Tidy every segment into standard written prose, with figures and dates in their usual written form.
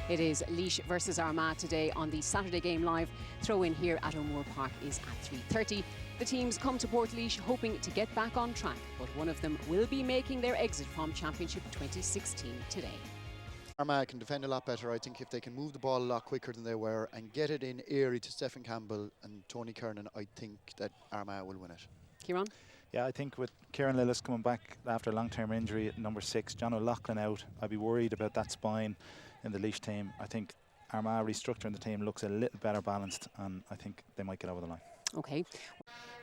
It is Laois versus Armagh today on the Saturday Game Live. Throw-in here at O'Moore Park is at 3:30. The teams come to Portlaoise hoping to get back on track, but one of them will be making their exit from Championship 2016 today. Armagh can defend a lot better, I think, if they can move the ball a lot quicker than they were and get it in airy to Stephen Campbell and Tony Kernan. I think that Armagh will win it. Kieran? Yeah, I think with Kieran Lillis coming back after a long-term injury at number 6, John O'Loughlin out, I'd be worried about that spine in the Laois team. I think Armagh restructuring the team looks a little better balanced, and I think they might get over the line. Okay.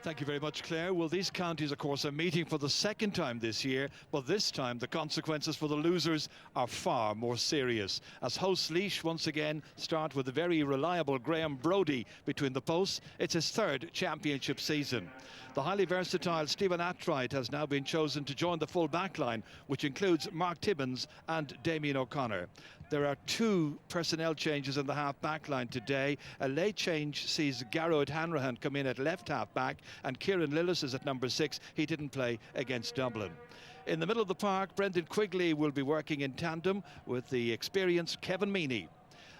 Thank you very much, Claire. Well, these counties, of course, are meeting for the second time this year, but this time the consequences for the losers are far more serious. As hosts Laois once again start with the very reliable Graham Brodie between the posts. It's his third championship season. The highly versatile Stephen Attright has now been chosen to join the full back line, which includes Mark Tibbins and Damien O'Connor. There are 2 personnel changes in the half-back line today. A late change sees Garrod Hanrahan come in at left half-back, and Kieran Lillis is at number 6. He didn't play against Dublin. In the middle of the park, Brendan Quigley will be working in tandem with the experienced Kevin Meaney.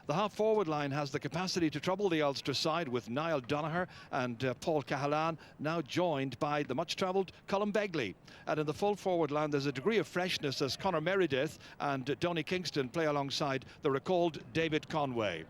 The half-forward line has the capacity to trouble the Ulster side, with Niall Donoghue and Paul Cahalane now joined by the much-travelled Colin Begley. And in the full-forward line, there's a degree of freshness as Conor Meredith and Donny Kingston play alongside the recalled David Conway.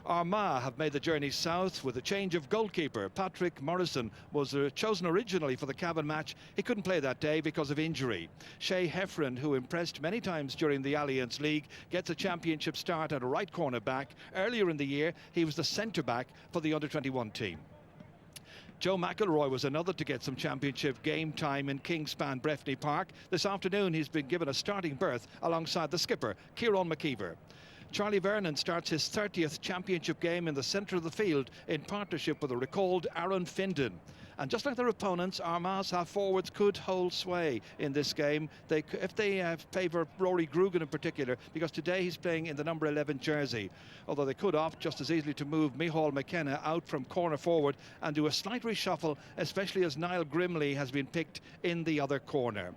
Armagh have made the journey south with a change of goalkeeper. Patrick Morrison was chosen originally for the Cavan match. He couldn't play that day because of injury. Shay Heffron, who impressed many times during the Alliance League, gets a championship start at a right corner back. Earlier in the year, he was the centre back for the under-21 team. Joe McElroy was another to get some championship game time in Kingspan Breffni Park. This afternoon he's been given a starting berth alongside the skipper, Kieran McKeever. Charlie Vernon starts his 30th championship game in the centre of the field in partnership with the recalled Aaron Findon. And just like their opponents, Armagh's half-forwards could hold sway in this game if they favour Rory Grugan in particular, because today he's playing in the number 11 jersey. Although they could opt just as easily to move Micheál McKenna out from corner forward and do a slight reshuffle, especially as Niall Grimley has been picked in the other corner.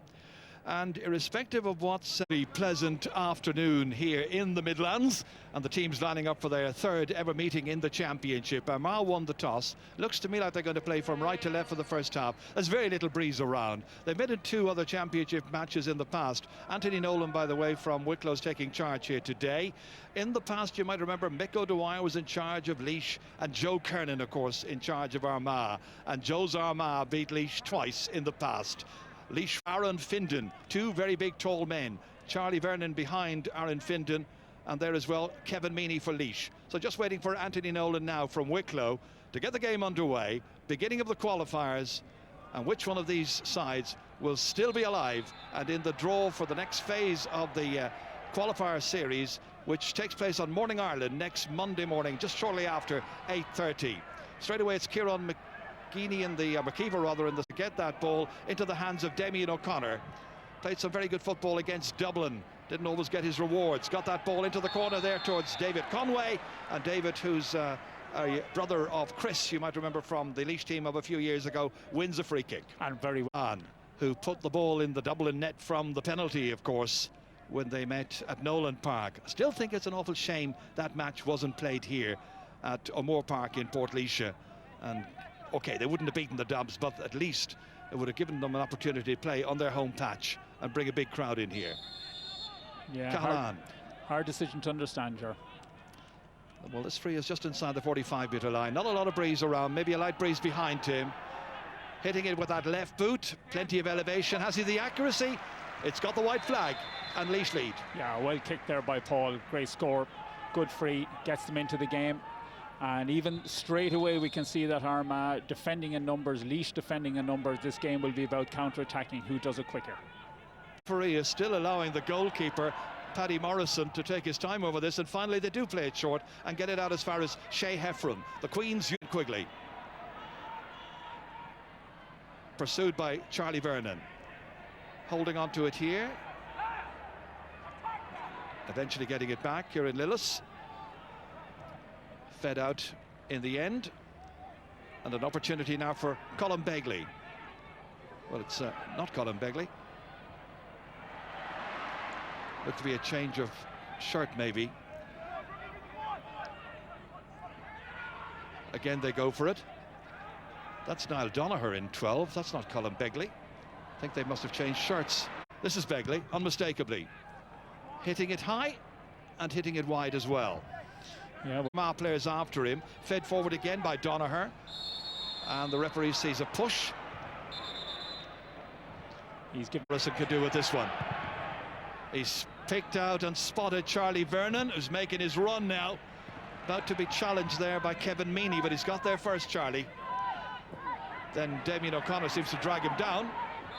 And irrespective of what's a pleasant afternoon here in the Midlands, and the teams lining up for their third ever meeting in the championship, Armagh won the toss. Looks to me like they're going to play from right to left for the first half. There's very little breeze around. They've been in 2 other championship matches in the past. Anthony Nolan, by the way, from Wicklow's taking charge here today. In the past, you might remember Mick O'Dwyer was in charge of Laois, and Joe Kernan, of course, in charge of Armagh. And Joe's Armagh beat Laois twice in the past. Laois, Aaron Findon, 2 very big tall men. Charlie Vernon behind Aaron Findon, and there as well Kevin Meaney for Laois. So just waiting for Anthony Nolan now from Wicklow to get the game underway. Beginning of the qualifiers, and which one of these sides will still be alive and in the draw for the next phase of the qualifier series, which takes place on Morning Ireland next Monday morning, just shortly after 8:30. Straight away it's Kieran McKeever to get that ball into the hands of Damien O'Connor. Played some very good football against Dublin, didn't always get his rewards. Got that ball into the corner there towards David Conway, and David, who's a brother of Chris, you might remember from the Laois team of a few years ago, wins a free kick. And very well. Who put the ball in the Dublin net from the penalty, of course, when they met at Nolan Park. I still think it's an awful shame that match wasn't played here at O'Moore Park in Portlaoise. And OK, they wouldn't have beaten the Dubs, but at least it would have given them an opportunity to play on their home patch and bring a big crowd in here. Yeah, hard decision to understand, Ger. Well, this free is just inside the 45-metre line. Not a lot of breeze around, maybe a light breeze behind him. Hitting it with that left boot, plenty of elevation. Has he the accuracy? It's got the white flag, and Laois lead. Yeah, well kicked there by Paul. Great score, good free, gets them into the game. And even straight away we can see that Armagh defending in numbers, Laois defending in numbers. This game will be about counter-attacking, who does it quicker. The referee is still allowing the goalkeeper, Paddy Morrison, to take his time over this, and finally they do play it short and get it out as far as Shay Heffron, the Queen's Quigley. Pursued by Charlie Vernon. Holding on to it here. Eventually getting it back, Kieran Lillis. Fed out in the end, and an opportunity now for Colin Begley. Well, it's not Colin Begley. Looked to be a change of shirt maybe. Again, they go for it. That's Niall Donoghue in 12. That's not Colin Begley. I think they must have changed shirts. This is Begley, unmistakably. Hitting it high and hitting it wide as well. Yeah. Armagh players after him. Fed forward again by Donoghue. And the referee sees a push. He's given Harrison could do with this one. He's picked out and spotted Charlie Vernon, who's making his run now. About to be challenged there by Kevin Meaney, but he's got there first, Charlie. Then Damien O'Connor seems to drag him down.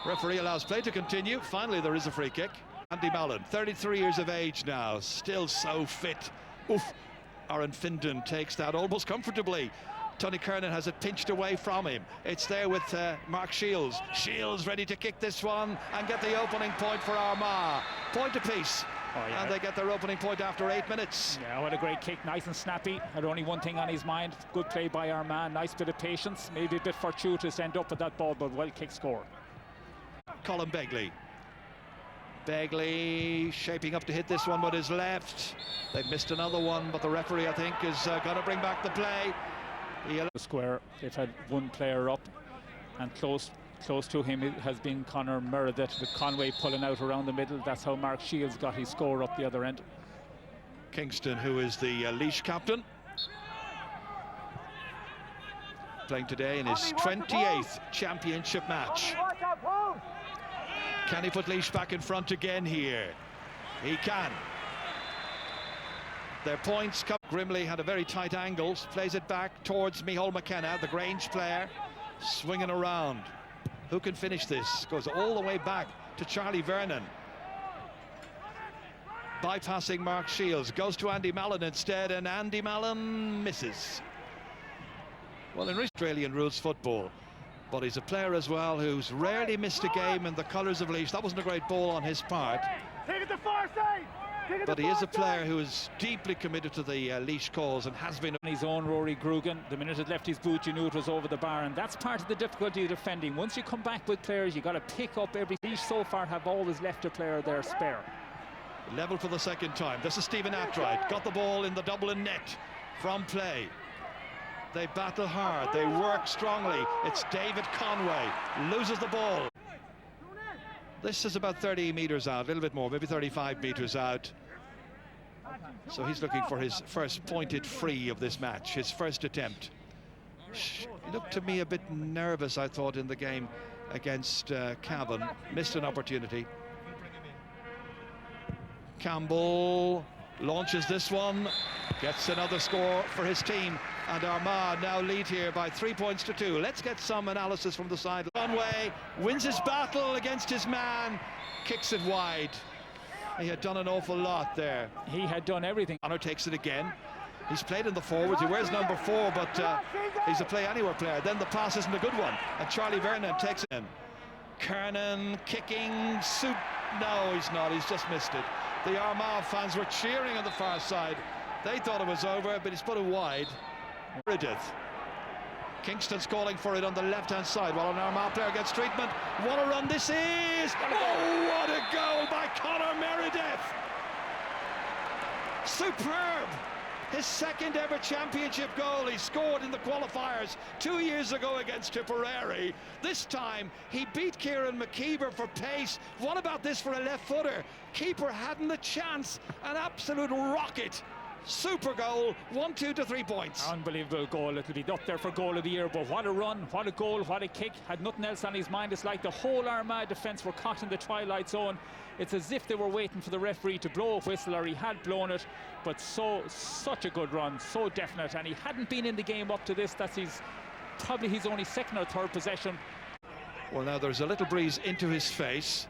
Referee allows play to continue. Finally, there is a free kick. Andy Mallon, 33 years of age now, still so fit. Oof. Aaron Findon takes that almost comfortably. Tony Kernan has it pinched away from him. It's there with Mark Shields. Shields ready to kick this one and get the opening point for Armagh. Point apiece. Oh, yeah. And they get their opening point after 8 minutes. Yeah, what a great kick, nice and snappy. Had only one thing on his mind. Good play by Armagh, nice bit of patience. Maybe a bit fortuitous to end up with that ball, but well kicked score. Colin Begley. Begley shaping up to hit this one with his left. They've missed another one, but the referee, I think, is going to bring back the play. The square, they've had one player up, and close to him has been Conor Meredith, with Conway pulling out around the middle. That's how Mark Shields got his score up the other end. Kingston, who is the Laois captain, playing today in his 28th championship match. Can he put Laois back in front again here? He can. Their points come. Grimley had a very tight angle, plays it back towards Micheál McKenna, the Grange player, swinging around. Who can finish this? Goes all the way back to Charlie Vernon. Bypassing Mark Shields, goes to Andy Mallon instead, and Andy Mallon misses. Well, in Australian rules football, but he's a player as well who's rarely missed a game in the colours of Laois. That wasn't a great ball on his part. Take it to far side. But he is a player who is deeply committed to the Laois cause and has been. On his own, Rory Grugan, the minute it left his boot, you knew it was over the bar, and that's part of the difficulty of defending. Once you come back with players, you got to pick up every. Laois so far have always left a player there spare. Level for the second time. This is Stephen Attright. Got the ball in the Dublin net from play. They battle hard, they work strongly. It's David Conway, loses the ball. This is about 30 metres out, a little bit more, maybe 35 metres out. So he's looking for his first pointed free of this match, his first attempt. He looked to me a bit nervous, I thought, in the game against Cavan. Missed an opportunity. Campbell launches this one, gets another score for his team, and Armagh now lead here by 3 points to 2. Let's get some analysis from the side. Conway wins his battle against his man, kicks it wide. He had done an awful lot there. He had done everything. Connor takes it again. He's played in the forwards. He wears number 4, but he's a play anywhere player. Then the pass isn't a good one, and Charlie Vernon takes it in. Kernan kicking. No, he's not. He's just missed it. The Armagh fans were cheering on the far side. They thought it was over, but he's put it wide. Meredith. Kingston's calling for it on the left-hand side while an Armagh player gets treatment. What a run this is! Oh, what a goal by Conor Meredith! Superb! His second ever championship goal. He scored in the qualifiers 2 years ago against Tipperary. This time he beat Kieran McKeever for pace. What about this for a left footer? Keeper hadn't a chance. An absolute rocket. Super goal, 1-2 to 3 points. Unbelievable goal. It'll be up there for goal of the year, but what a run, what a goal, what a kick. Had nothing else on his mind. It's like the whole Armagh defence were caught in the twilight zone. It's as if they were waiting for the referee to blow a whistle, or he had blown it. But such a good run, so definite, and he hadn't been in the game up to this. That's probably his only second or third possession. Well, now there's a little breeze into his face.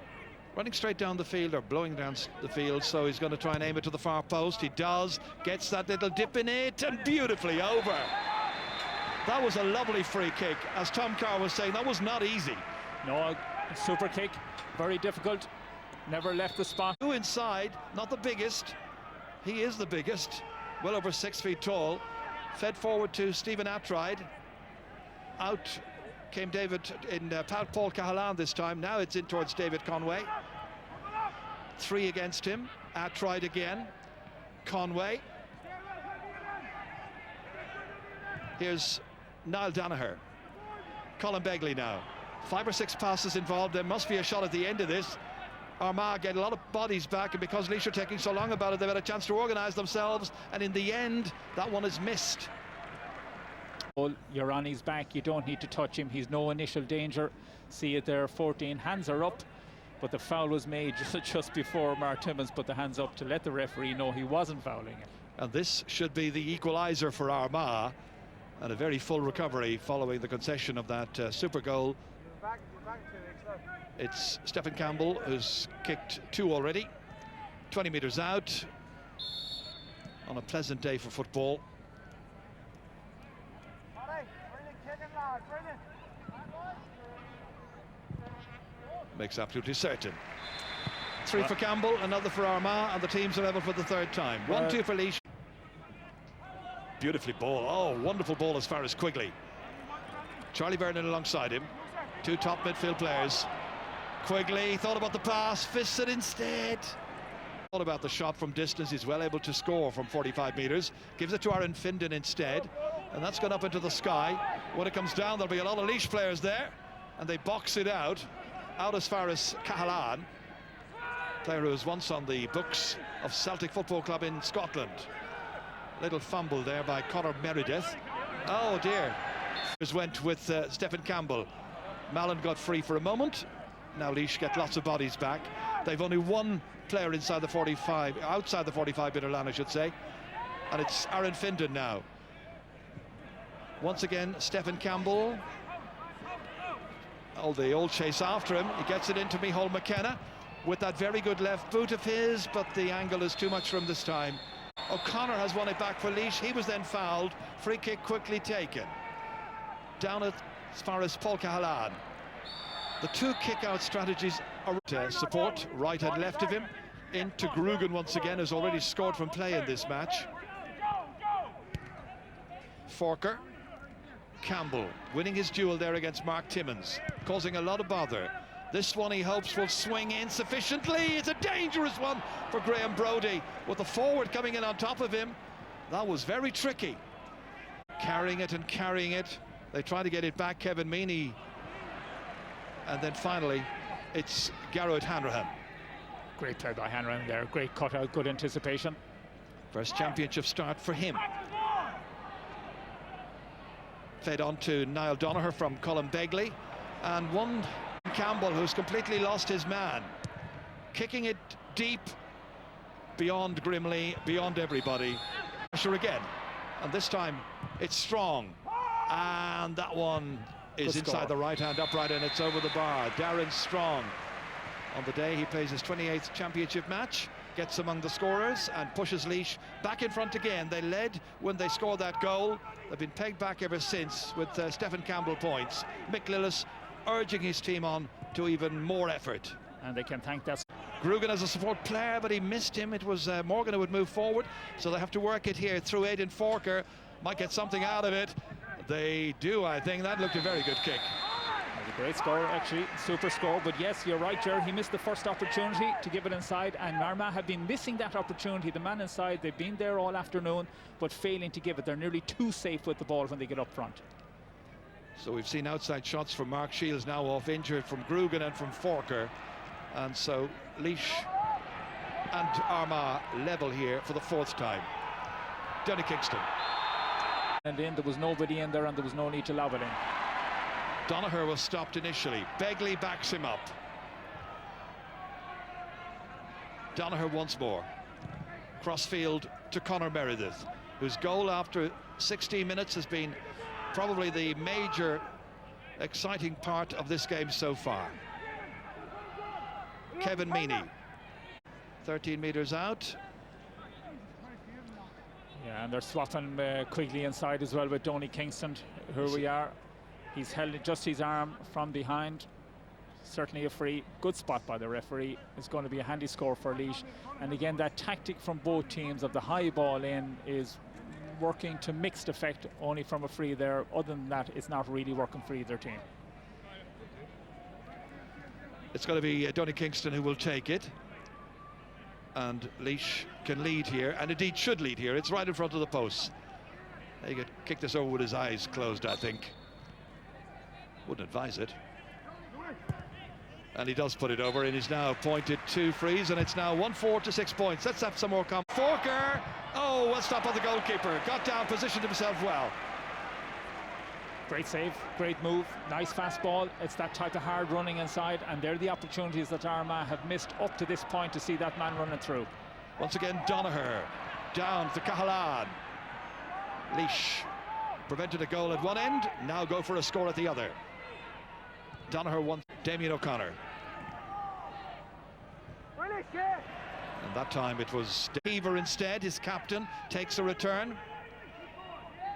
Running straight down the field, or blowing down the field, so he's going to try and aim it to the far post. He does, gets that little dip in it, and beautifully over. That was a lovely free kick. As Tom Carr was saying, that was not easy. No, super kick, very difficult, never left the spot. Two inside, not the biggest. He is the biggest, well over 6 feet tall. Fed forward to Stephen Attright. Out came David in Paul Cahalan this time. Now it's in towards David Conway. 3 against him. Attright again. Conway. Here's Niall Danaher. Colin Begley now. 5 or 6 passes involved. There must be a shot at the end of this. Armagh get a lot of bodies back, and because Laois are taking so long about it, they've had a chance to organise themselves, and in the end, that one is missed. Well, you're on his back, you don't need to touch him, he's no initial danger. See it there, 14 hands are up, but the foul was made just before Mark Timmins put the hands up to let the referee know he wasn't fouling it. And this should be the equaliser for Armagh, and a very full recovery following the concession of that super goal. It's Stephen Campbell who's kicked 2 already, 20 metres out, on a pleasant day for football. Makes absolutely certain. 3 for Campbell, another for Armagh, and the teams are level for the 3rd time. 1-2 for Laois. Beautifully ball. Oh, wonderful ball as far as Quigley. Charlie Vernon alongside him. 2 top midfield players. Quigley thought about the pass, fists it instead. Thought about the shot from distance. He's well able to score from 45 metres. Gives it to Aaron Findon instead, and that's gone up into the sky. When it comes down, there'll be a lot of Laois players there, and they box it out as far as Cahalan, player who was once on the books of Celtic Football Club in Scotland. Little fumble there by Conor Meredith. Oh dear. Went with Stephen Campbell. Mallon got free for a moment. Now Laois get lots of bodies back. They've only 1 player inside the 45, outside the 45-metre line, I should say, and it's Aaron Findon now. Once again, Stephen Campbell. Oh, the old chase after him. He gets it into Micheál McKenna with that very good left boot of his, but the angle is too much for him this time. O'Connor has won it back for Laois. He was then fouled. Free kick quickly taken. Down as far as Paul Cahalan. The 2 kick-out strategies are support, right and left of him. Into Grugan once again, who's already scored from play in this match. Forker. Campbell winning his duel there against Mark Timmins, causing a lot of bother. This one he hopes will swing in sufficiently. It's a dangerous one for Graham Brodie, with the forward coming in on top of him. That was very tricky. Carrying it and carrying it. They try to get it back, Kevin Meaney. And then finally, it's Garrett Hanrahan. Great play by Hanrahan there, great cutout, good anticipation. First championship start for him. Fed on to Niall Danaher from Colin Begley, and one Campbell who's completely lost his man. Kicking it deep beyond Grimley, beyond everybody. Pressure again, and this time it's Strong, and that one is inside the right-hand upright, and it's over the bar. Darren Strong, on the day he plays his 28th championship match, gets among the scorers and pushes Laois back in front again. They led when they scored that goal. They've been pegged back ever since with Stephen Campbell points. Mick Lillis urging his team on to even more effort. And they can thank that. Grugan as a support player, but he missed him. It was Morgan who would move forward, so they have to work it here through Aidan Forker. Might get something out of it. They do, I think. That looked a very good kick. A great score, actually, super score. But yes, you're right, Ger. He missed the first opportunity to give it inside, and Armagh have been missing that opportunity. The man inside, they've been there all afternoon, but failing to give it. They're nearly too safe with the ball when they get up front. So we've seen outside shots from Mark Shields, now off injured, from Grugan and from Forker, and so Laois and Armagh level here for the 4th time. Donny Kingston. And then there was nobody in there, and there was no need to lob it in. Danaher was stopped initially. Begley backs him up. Danaher once more. Crossfield to Conor Meredith, whose goal after 16 minutes has been probably the major exciting part of this game so far. Kevin Meaney, 13 metres out. Yeah, and they're swapping Quigley inside as well with Donny Kingston. Here we are. He's held just his arm from behind. Certainly a free. Good spot by the referee. It's going to be a handy score for Laois. And again, that tactic from both teams of the high ball in is working to mixed effect, only from a free there. Other than that, it's not really working for either team. It's going to be Donny Kingston who will take it. And Laois can lead here, and indeed should lead here. It's right in front of the posts. He could kick this over with his eyes closed, I think. Wouldn't advise it. And he does put it over, and he's now pointed 2 frees, and it's now 1-4 to 6 points. Let's have some more Forker! Oh, well stop on the goalkeeper. Got down, positioned himself well. Great save, great move, nice fast ball. It's that type of hard running inside, and they're the opportunities that Armagh have missed up to this point to see that man running through. Once again, Donoghue down to Cahalan. Laois prevented a goal at one end, now go for a score at the other. Donoghue won. Damien O'Connor. And that time it was Deaver instead, his captain, takes a return.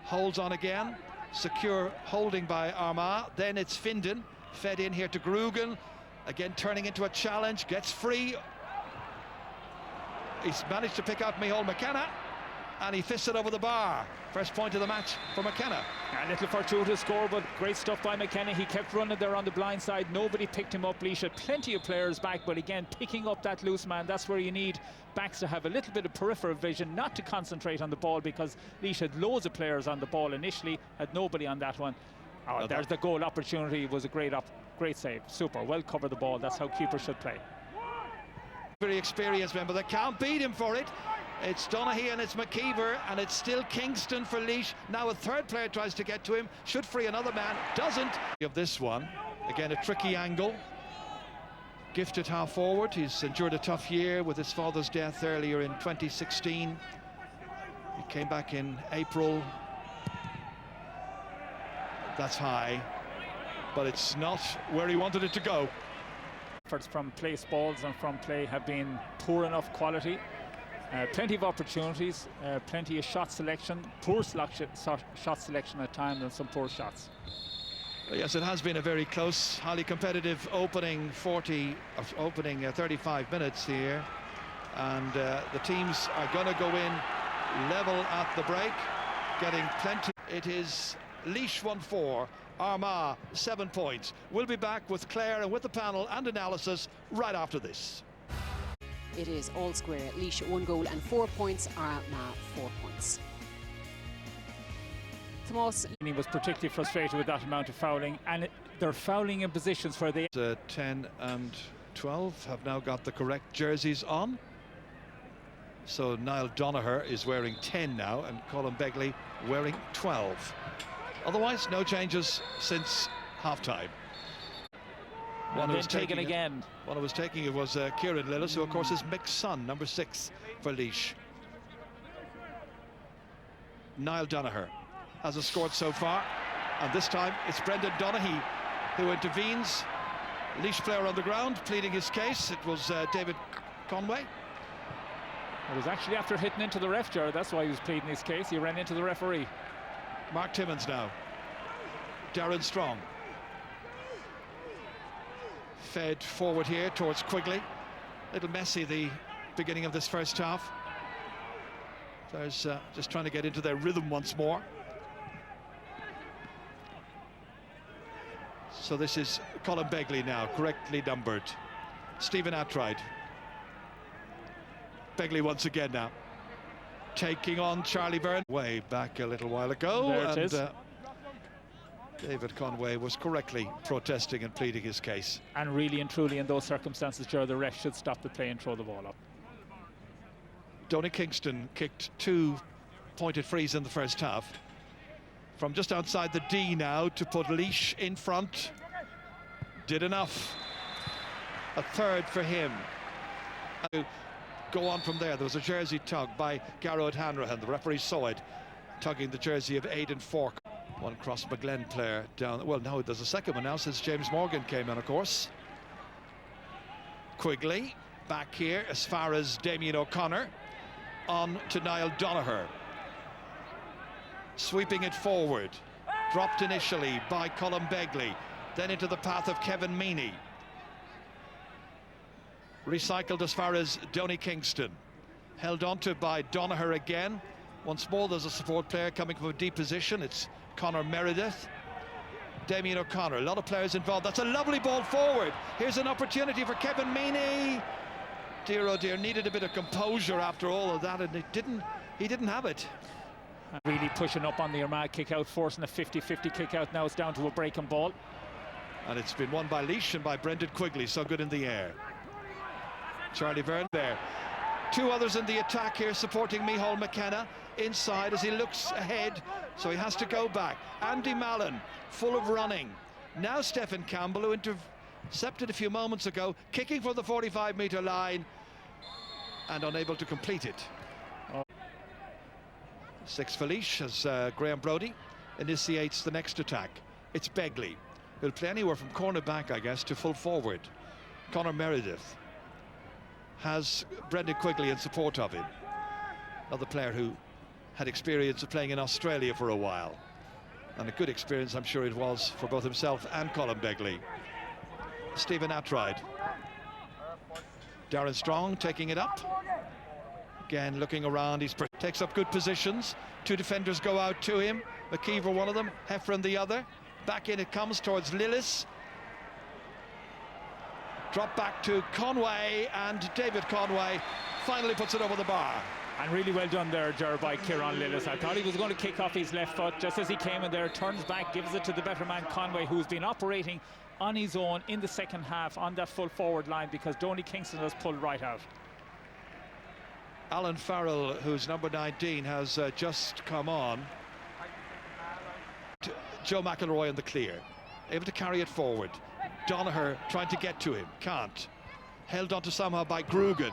Holds on again. Secure holding by Armagh. Then it's Findon, fed in here to Grugan. Again turning into a challenge, gets free. He's managed to pick out Micheál McKenna, and he fists it over the bar. First point of the match for McKenna. A little fortuitous score, but great stuff by McKenna. He kept running there on the blind side. Nobody picked him up. Laois had plenty of players back, but again, picking up that loose man, that's where you need backs to have a little bit of peripheral vision, not to concentrate on the ball, because Laois had loads of players on the ball initially, had nobody on that one. Oh, there's the goal opportunity. It was a great save. Super, well covered the ball. That's how keepers should play. Very experienced member. They can't beat him for it. It's Donoghue and it's McKeever, and it's still Kingston for Laois. Now a third player tries to get to him, should free another man, doesn't. Of this one, again a tricky angle. Gifted half forward. He's endured a tough year with his father's death earlier in 2016. He came back in April. That's high, but it's not where he wanted it to go. Efforts from place balls and from play have been poor enough quality. Plenty of opportunities, plenty of shot selection, poor shot selection at times, and some poor shots. Yes, it has been a very close, highly competitive opening 35 minutes here, and the teams are going to go in level at the break, getting plenty. It is Laois 1-4, Armagh 7 points. We'll be back with Claire and with the panel and analysis right after this. It is all square. Laois 1 goal and 4 points, Armagh 4 points. Tomas. He was particularly frustrated with that amount of fouling, and they're fouling in positions where they... 10 and 12 have now got the correct jerseys on. So Niall Donoghue is wearing 10 now, and Colin Begley wearing 12. Otherwise, no changes since half-time. One who was taken again. One who was taking it was Kieran Lillis, who of course is Mick's son, number 6 for Laois. Niall Donoghue hasn't scored so far, and this time it's Brendan Donoghue who intervenes. Laois player on the ground pleading his case. It was David Conway. It was actually after hitting into the ref jar. That's why he was pleading his case. He ran into the referee. Mark Timmins now. Darren Strong. Fed forward here towards Quigley. Little messy the beginning of this first half. There's just trying to get into their rhythm once more. So this is Colin Begley now, correctly numbered. Stephen Attride. Begley once again now. Taking on Charlie Byrne. Way back a little while ago. There it is. David Conway was correctly protesting and pleading his case. And really and truly in those circumstances, Joe, the ref should stop the play and throw the ball up. Donny Kingston kicked 2 pointed frees in the first half. From just outside the D now to put Laois in front. Did enough. A third for him. Go on from there. There was a jersey tug by Garrod Hanrahan. The referee saw it, tugging the jersey of Aidan Fork. One Cross McGlen player down. Well, no, there's a second one now since James Morgan came in, of course. Quigley back here as far as Damien O'Connor. On to Niall Donoghue. Sweeping it forward. Dropped initially by Colin Begley. Then into the path of Kevin Meaney. Recycled as far as Donny Kingston. Held onto by Donoghue again. Once more there's a support player coming from a deep position. It's Conor Meredith. Damien O'Connor, a lot of players involved. That's a lovely ball forward. Here's an opportunity for Kevin Meaney. Dear oh dear, needed a bit of composure after all of that, and he didn't have it. Really pushing up on the Armagh kick-out, forcing a 50-50 kick-out. Now it's down to a breaking ball. And it's been won by Laois and by Brendan Quigley, so good in the air. Charlie Vernon there. Two others in the attack here supporting Micheál McKenna inside as he looks ahead, so he has to go back. Andy Mallon, full of running. Now Stephen Campbell, who intercepted a few moments ago, kicking for the 45-metre line and unable to complete it. Six for Laois as Graham Brodie initiates the next attack. It's Begley, who'll play anywhere from corner back, I guess, to full forward. Conor Meredith has Brendan Quigley in support of him. Another player who had experience of playing in Australia for a while. And a good experience, I'm sure it was, for both himself and Colin Begley. Stephen Attride. Darren Strong taking it up. Again, looking around, he takes up good positions. Two defenders go out to him. McKeever one of them, Heffron the other. Back in it comes towards Lillis. Drop back to Conway, and David Conway finally puts it over the bar. And really well done there, Ger, by Kieran Lillis. I thought he was going to kick off his left foot just as he came in there, turns back, gives it to the better man Conway, who's been operating on his own in the second half on that full forward line because Donny Kingston has pulled right out. Alan Farrell, who's number 19, has just come on. Joe McElroy in the clear, able to carry it forward. Donnelly trying to get to him, can't. Held onto somehow by Grugan.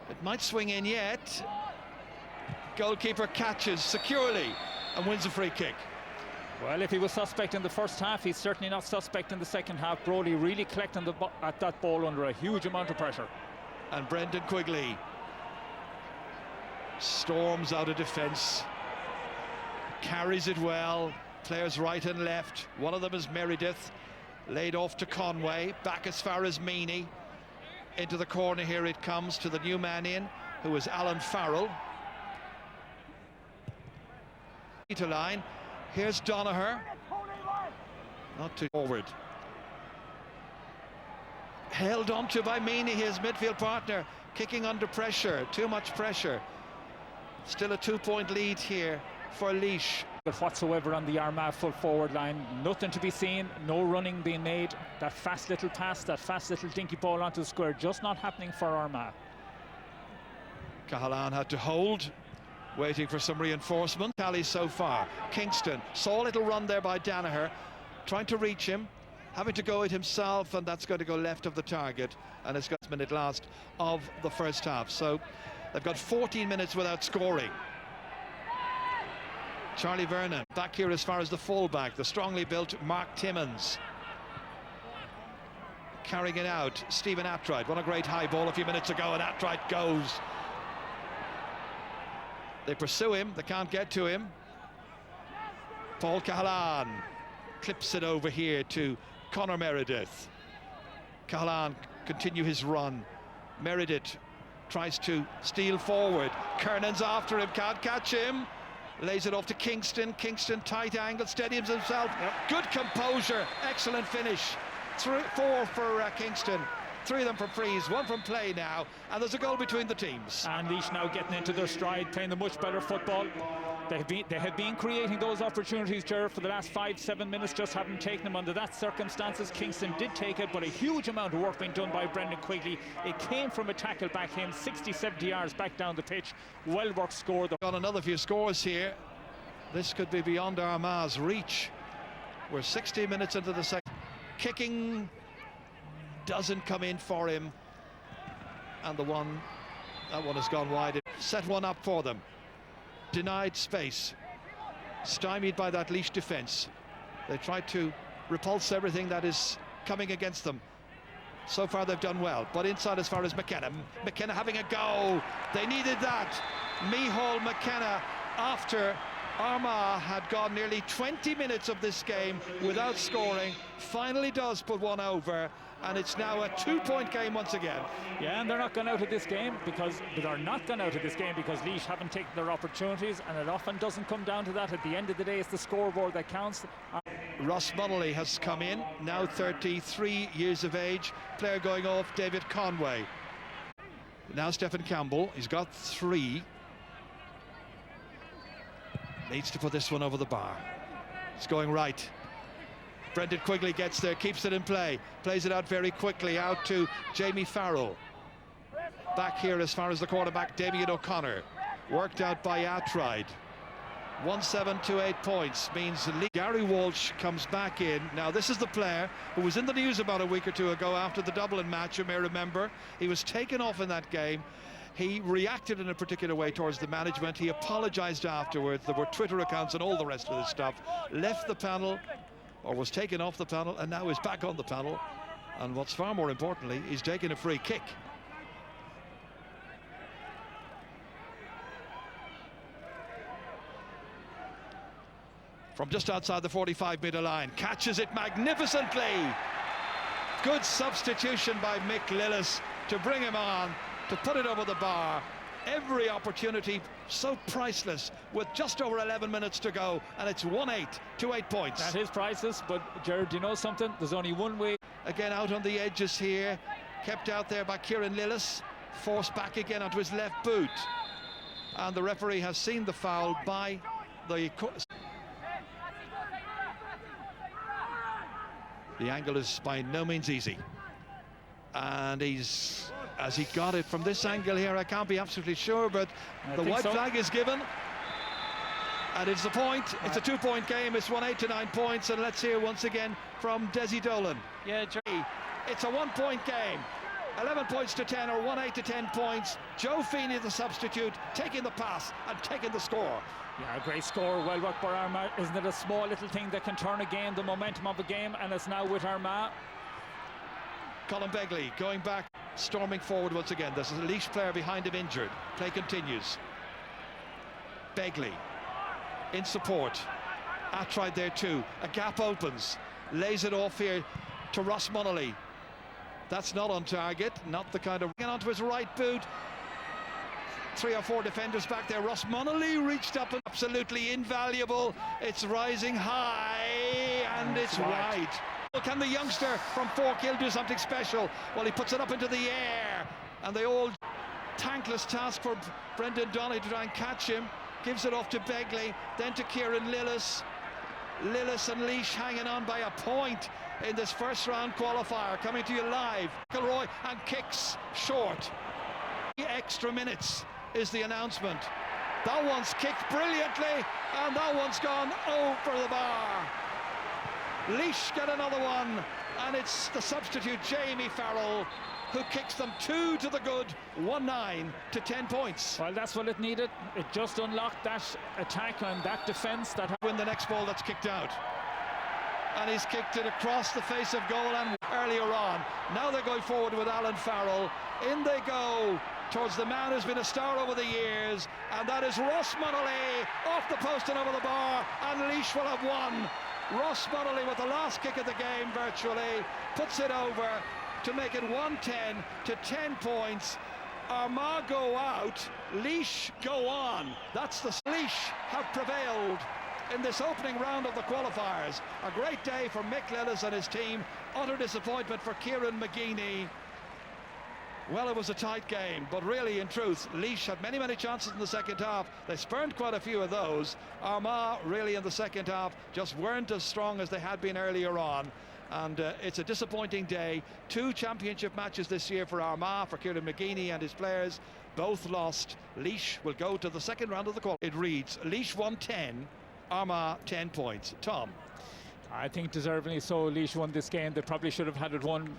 It might swing in yet. Goalkeeper catches securely and wins a free kick. Well, if he was suspect in the first half, he's certainly not suspect in the second half. Brodie really collecting at that ball under a huge amount of pressure. And Brendan Quigley storms out of defence, carries it well, players right and left. One of them is Meredith, laid off to Conway, back as far as Meany. Into the corner here it comes to the new man in, who is Alan Farrell. To line, here's Donnelly, not too forward. Held onto by Meany, his midfield partner, kicking under pressure, too much pressure. Still a 2-point lead here for Laois. But whatsoever on the Armagh full forward line, nothing to be seen, no running being made. That fast little pass, that fast little dinky ball onto the square, just not happening for Armagh. Cahalane had to hold, waiting for some reinforcement. Tally so far. Kingston saw a little run there by Danaher, trying to reach him, having to go it himself, and that's going to go left of the target, and it's got a minute last of the first half. So they've got 14 minutes without scoring. Charlie Vernon back here as far as the fullback, the strongly built Mark Timmins. Carrying it out, Stephen Attride. Won a great high ball a few minutes ago, and Attride goes. They pursue him, they can't get to him. Paul Cahalane clips it over here to Conor Meredith. Cahalane continue his run. Meredith tries to steal forward. Kernan's after him, can't catch him. Lays it off to Kingston. Kingston tight angle, steadies himself. Yep. Good composure, excellent finish. 4 for Kingston. 3 of them from frees, 1 from play now, and there's a goal between the teams. And Laois now getting into their stride, playing the much better football. They have been creating those opportunities, Gerard, for the last 5-7 minutes, just haven't taken them under that circumstances. Kingston did take it, but a huge amount of work being done by Brendan Quigley. It came from a tackle back him, 60-70 yards back down the pitch. Well worked score. Got another few scores here. This could be beyond Armagh's reach. We're 60 minutes into the second. Kicking doesn't come in for him, and that one has gone wide. Set one up for them. Denied space, stymied by that Laois defence. They tried to repulse everything that is coming against them. So far they've done well, but inside as far as McKenna. McKenna having a go. They needed that. Micheál McKenna, after Armagh had gone nearly 20 minutes of this game without scoring, finally does put one over, and it's now a 2-point game once again. Yeah, and they're not going out of this game because Laois haven't taken their opportunities, and it often doesn't come down to that. At the end of the day, it's the scoreboard that counts. Ross Munnelly has come in, now 33 years of age, player going off, David Conway. Now Stephen Campbell, he's got 3. Needs to put this one over the bar. It's going right. Brendan Quigley gets there, keeps it in play, plays it out very quickly, out to Jamie Farrell. Back here as far as the quarterback, Damien O'Connor. Worked out by Atride. 1-7-2-8 points means Gary Walsh comes back in. Now this is the player who was in the news about a week or two ago after the Dublin match, you may remember. He was taken off in that game. He reacted in a particular way towards the management. He apologized afterwards. There were Twitter accounts and all the rest of this stuff. Left the panel, or was taken off the panel, and now is back on the panel. And what's far more importantly, he's taking a free kick. From just outside the 45-metre line, catches it magnificently. Good substitution by Mick Lillis to bring him on, to put it over the bar. Every opportunity so priceless with just over 11 minutes to go, and it's 1-8 to 8 points. That is priceless, but Gerard, do you know something? There's only one way. Again out on the edges here, kept out there by Kieran Lillis, forced back again onto his left boot. And the referee has seen the foul by the... The angle is by no means easy. And has he got it from this angle here? I can't be absolutely sure, but the white flag is given. And it's the point. It's a 2-point game. It's 1-8 to 9 points. And let's hear once again from Desi Dolan. Yeah, it's a 1-point game. 11 points to 10, or 1-8 to 10 points. Joe Feeney, the substitute, taking the pass and taking the score. Yeah, great score, well worked by Armagh. Isn't it a small little thing that can turn a game, the momentum of a game, and it's now with Armagh. Colin Begley going back, storming forward once again. There's a Laois player behind him injured. Play continues. Begley in support. Atride there too. A gap opens. Lays it off here to Ross Munnelly. That's not on target, not the kind of... onto his right boot. 3 or 4 defenders back there. Ross Munnelly reached up and absolutely invaluable. It's rising high and it's wide. Can the youngster from Forkhill do something special? Well, he puts it up into the air, and the old tankless task for Brendan Donny to try and catch him. Gives it off to Begley, then to Kieran Lillis. Lillis and Laois hanging on by a point in this first round qualifier. Coming to you live. Kilroy and kicks short. Extra minutes is the announcement. That one's kicked brilliantly, and that one's gone over the bar. Laois get another one, and it's the substitute Jamie Farrell who kicks them 2 to the good, 1-9 to 10 points. Well, that's what it needed. It just unlocked that attack and that defence. That win the next ball that's kicked out. And he's kicked it across the face of goal and earlier on. Now they're going forward with Alan Farrell. In they go towards the man who's been a star over the years, and that is Ross Munnelly, off the post and over the bar, and Laois will have won. Ross Munnelly with the last kick of the game virtually puts it over to make it 1-10 to 10 points. Armagh go out, Laois go on. That's the Laois have prevailed in this opening round of the qualifiers. A great day for Mick Lillis and his team. Utter disappointment for Kieran McGeeney. Well, it was a tight game, but really, in truth, Laois had many chances in the second half. They spurned quite a few of those. Armagh, really, in the second half, just weren't as strong as they had been earlier on. And it's a disappointing day. 2 championship matches this year for Armagh, for Kieran McGeeney and his players. Both lost. Laois will go to the second round of the qualifier. It reads, Laois 1-10, Armagh 10 points. Tom? I think deservingly so. Laois won this game. They probably should have had it won